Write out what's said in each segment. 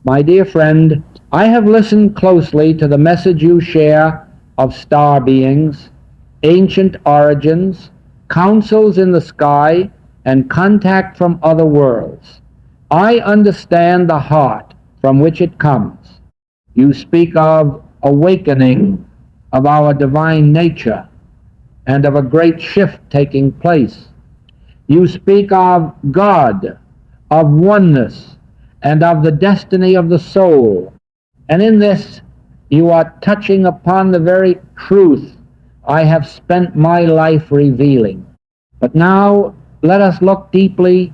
My dear friend, I have listened closely to the message you share of star beings, ancient origins, councils in the sky, and contact from other worlds. I understand the heart from which it comes. You speak of awakening of our divine nature and of a great shift taking place. You speak of God, of oneness, and of the destiny of the soul. And in this, you are touching upon the very truth I have spent my life revealing. But now, let us look deeply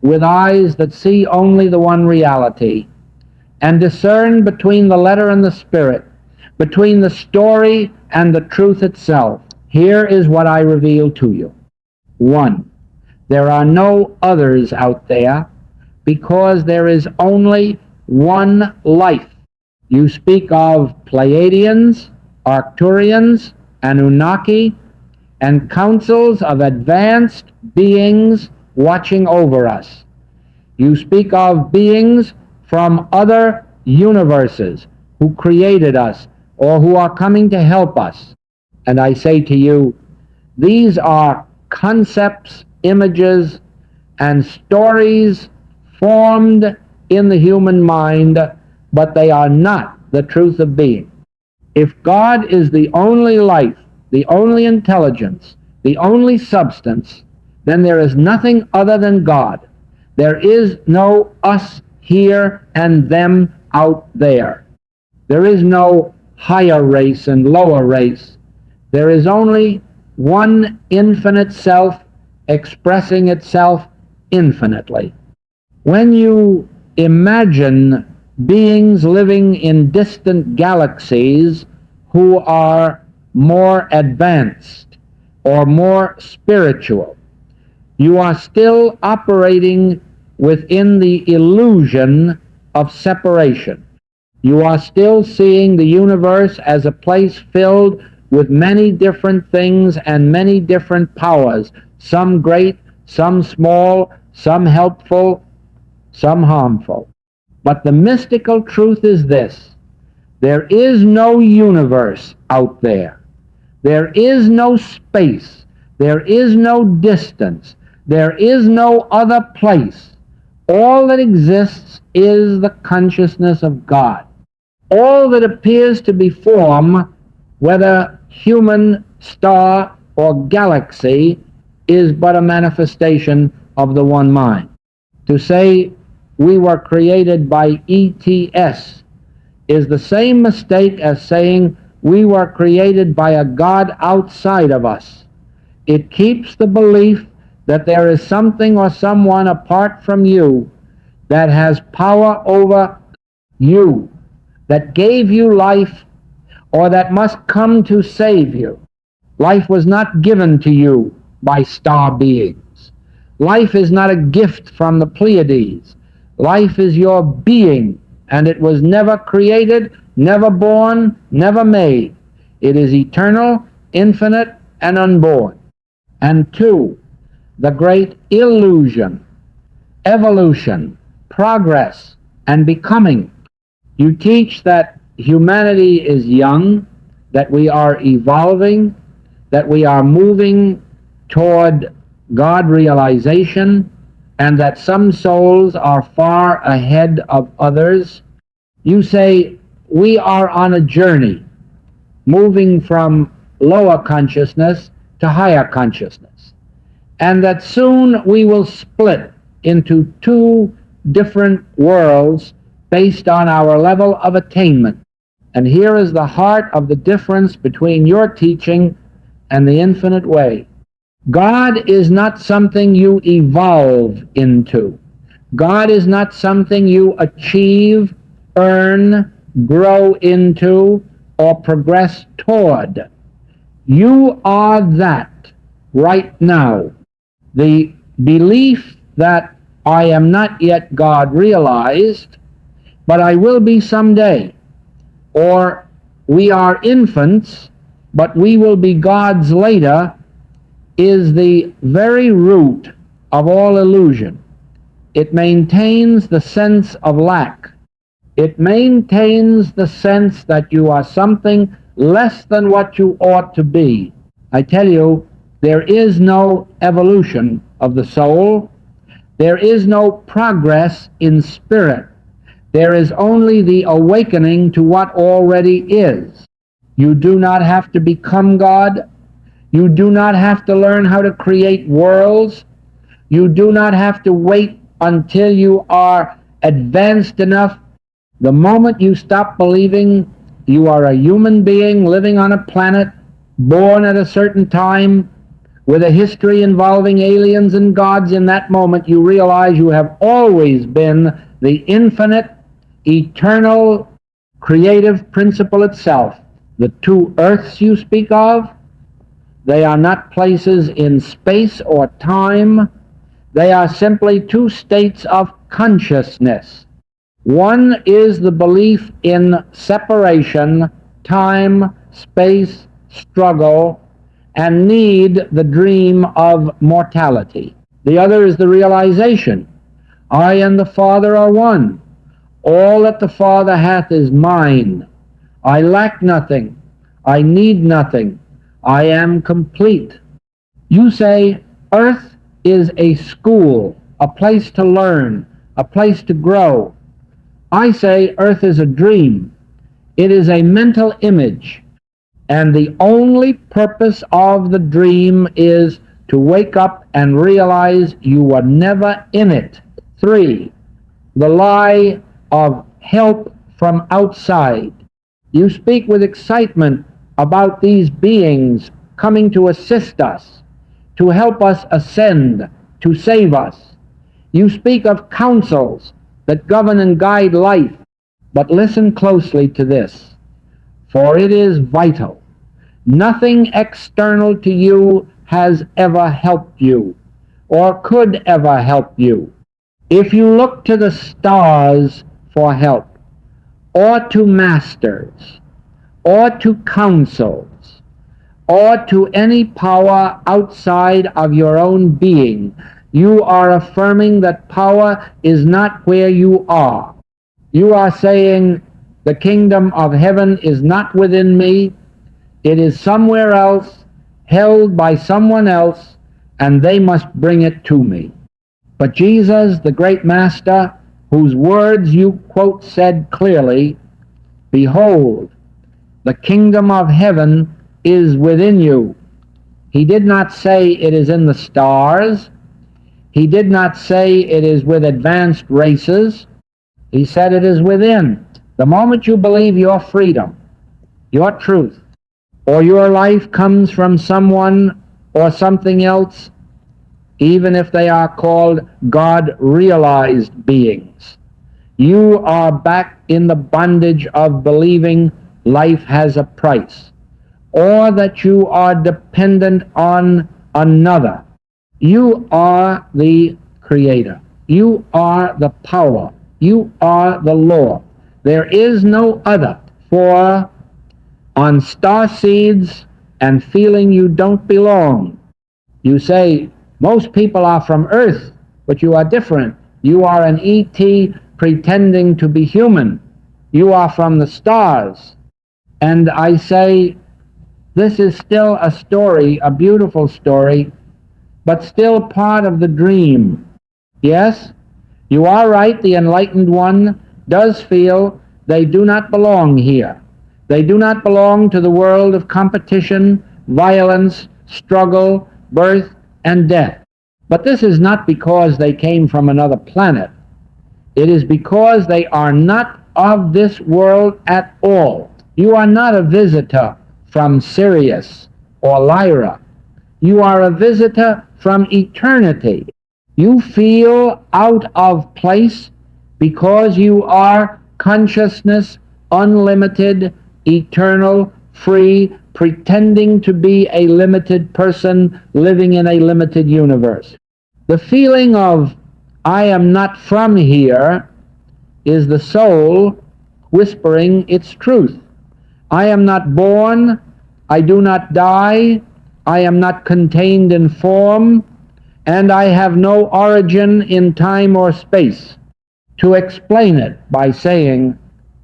with eyes that see only the one reality, and discern between the letter and the spirit, between the story and the truth itself. Here is what I reveal to you. 1. There are no others out there, because there is only one life. You speak of Pleiadians, Arcturians, Anunnaki, and councils of advanced beings watching over us. You speak of beings from other universes who created us or who are coming to help us. And I say to you, these are concepts, images, and stories formed in the human mind, but they are not the truth of being. If God is the only life, the only intelligence, the only substance, then there is nothing other than God. There is no us here and them out there. There is no higher race and lower race. There is only one infinite self expressing itself infinitely. When you imagine beings living in distant galaxies who are more advanced or more spiritual, you are still operating within the illusion of separation. You are still seeing the universe as a place filled with many different things and many different powers, some great, some small, some helpful, some harmful. But the mystical truth is this: there is no universe out there. There is no space. There is no distance. There is no other place. All that exists is the consciousness of God. All that appears to be form, whether human, star, or galaxy, is but a manifestation of the one mind. To say we were created by ETS is the same mistake as saying we were created by a God outside of us. It keeps the belief that there is something or someone apart from you that has power over you, that gave you life, or that must come to save you. Life was not given to you by star beings. Life is not a gift from the Pleiades. Life is your being, and it was never created, never born, never made. It is eternal, infinite, and unborn. And 2, the great illusion, evolution, progress, and becoming. You teach that humanity is young, that we are evolving, that we are moving toward God realization, and that some souls are far ahead of others. You say we are on a journey, moving from lower consciousness to higher consciousness, and that soon we will split into 2 different worlds based on our level of attainment. And here is the heart of the difference between your teaching and the infinite way. God is not something you evolve into. God is not something you achieve, earn, grow into, or progress toward. You are that right now. The belief that I am not yet God realized, but I will be someday, or we are infants, but we will be gods later, is the very root of all illusion. It maintains the sense of lack. It maintains the sense that you are something less than what you ought to be. I tell you, there is no evolution of the soul. There is no progress in spirit. There is only the awakening to what already is. You do not have to become God. You do not have to learn how to create worlds. You do not have to wait until you are advanced enough. The moment you stop believing you are a human being living on a planet, born at a certain time, with a history involving aliens and gods, in that moment you realize you have always been the infinite, eternal, creative principle itself. The two earths you speak of, they are not places in space or time. They are simply two states of consciousness. One is the belief in separation, time, space, struggle, and need, the dream of mortality. The other is the realization, I and the Father are one. All that the Father hath is mine. I lack nothing. I need nothing. I am complete. You say earth is a school, a place to learn, a place to grow. I say earth is a dream. It is a mental image. And the only purpose of the dream is to wake up and realize you were never in it. 3. The lie of help from outside. You speak with excitement about these beings coming to assist us, to help us ascend, to save us. You speak of counsels that govern and guide life. But listen closely to this, for it is vital. Nothing external to you has ever helped you, or could ever help you. If you look to the stars for help, or to masters, or to counsels, or to any power outside of your own being, you are affirming that power is not where you are. You are saying, the kingdom of heaven is not within me. It is somewhere else, held by someone else, and they must bring it to me. But Jesus, the great master, whose words you quote, said clearly, behold, the kingdom of heaven is within you. He did not say it is in the stars. He did not say it is with advanced races. He said it is within. The moment you believe your freedom, your truth, or your life comes from someone or something else, even if they are called God-realized beings, you are back in the bondage of believing life has a price, or that you are dependent on another. You are the creator. You are the power. You are the law. There is no other. For on star seeds and feeling you don't belong, you say, most people are from Earth, but you are different. You are an ET pretending to be human. You are from the stars. And I say, this is still a story, a beautiful story, but still part of the dream. Yes, you are right, the enlightened one does feel they do not belong here. They do not belong to the world of competition, violence, struggle, birth, and death. But this is not because they came from another planet. It is because they are not of this world at all. You are not a visitor from Sirius or Lyra. You are a visitor from eternity. You feel out of place because you are consciousness, unlimited, eternal, free, pretending to be a limited person living in a limited universe. The feeling of, I am not from here, is the soul whispering its truth. I am not born, I do not die, I am not contained in form, and I have no origin in time or space. To explain it by saying,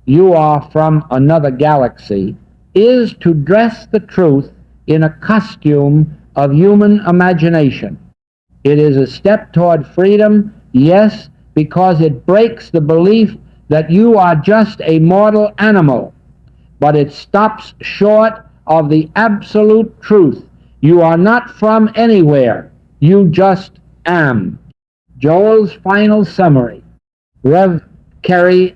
you are from another galaxy, is to dress the truth in a costume of human imagination. It is a step toward freedom, yes, because it breaks the belief that you are just a mortal animal, but it stops short of the absolute truth. You are not from anywhere, you just am. Joel's final summary. Rev. Kerry,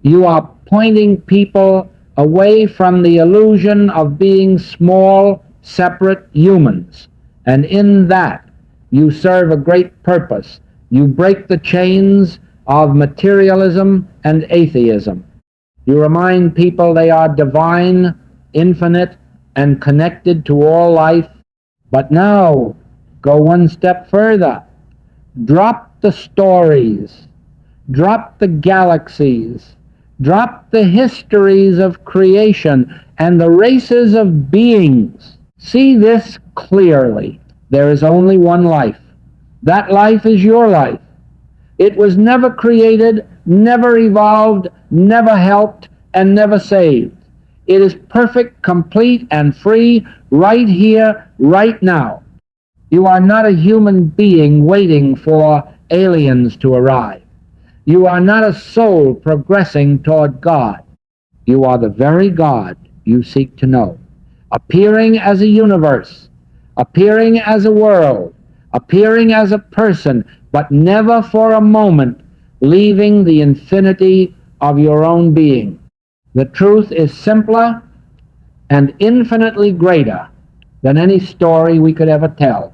you are pointing people away from the illusion of being small, separate humans, and in that you serve a great purpose. You break the chains of materialism and atheism. You remind people they are divine, infinite, and connected to all life. But now, go one step further. Drop the stories. Drop the galaxies. Drop the histories of creation and the races of beings. See this clearly. There is only one life. That life is your life. It was never created, never evolved, never helped, and never saved. It is perfect, complete, and free right here, right now. You are not a human being waiting for aliens to arrive. You are not a soul progressing toward God. You are the very God you seek to know, appearing as a universe, appearing as a world, appearing as a person, but never for a moment leaving the infinity of your own being. The truth is simpler and infinitely greater than any story we could ever tell.